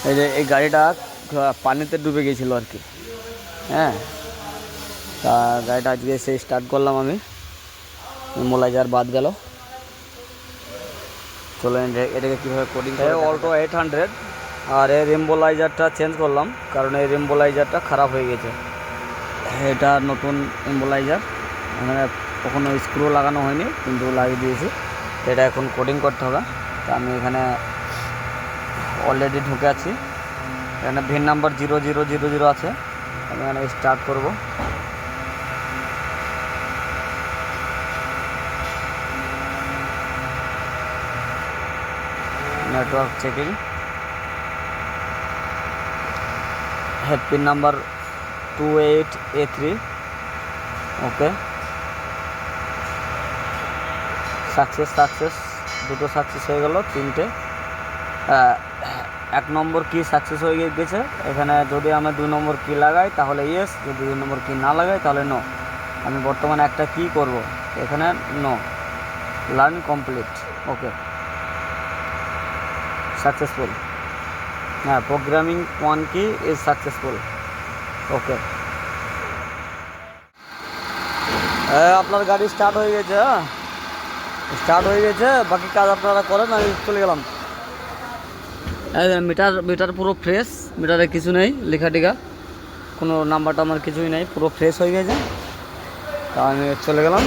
এই যে এই গাড়িটা পানিতে ডুবে গিয়েছিল আর কি। হ্যাঁ, তা গাড়িটা আজকে এসে স্টার্ট করলাম আমি, ইমোলাইজার বাদ গেল। চলেন এটাকে কীভাবে কোডিং করে। অল্টো 800 আর এর এম্বোলাইজারটা চেঞ্জ করলাম, কারণ এই এম্বোলাইজারটা খারাপ হয়ে গেছে। এটা নতুন এম্বোলাইজার, এখানে কখনো স্ক্রু লাগানো হয়নি কিন্তু লাগিয়ে দিয়েছি। এটা এখন কোডিং করতে হবে। তা আমি এখানে অলরেডি ঢুকে আছি, এখানে ভিন নাম্বার 0000 আছে। আমি এখানে স্টার্ট করব। Network checking, pin number 28A3। ওকে, সাকসেস দুটো সাকসেস হয়ে গেল, তিনটে। 1 নম্বর কি সাকসেস হয়ে গেছে। এখানে যদি আমি 2 নম্বর কি লাগাই তাহলে ইয়েস, যদি 2 নম্বর কি না লাগাই তাহলে নো। আমি বর্তমানে একটা কি করব, এখানে no. Learn complete. Okay, successful. হ্যাঁ, প্রোগ্রামিং 1 কি ইজ সাকসেসফুল। ওকে, আপনার গাড়ি স্টার্ট হয়ে গেছে। হ্যাঁ, স্টার্ট হয়ে গেছে, বাকি কাজ আপনারা করেন, আমি চলে গেলাম। মিটার পুরো ফ্রেশ, মিটারে কিছু নেই লেখা টেখা, কোনো নাম্বার টাম্বার কিছুই নেই, পুরো ফ্রেশ হয়ে গেছে। তা আমি চলে গেলাম।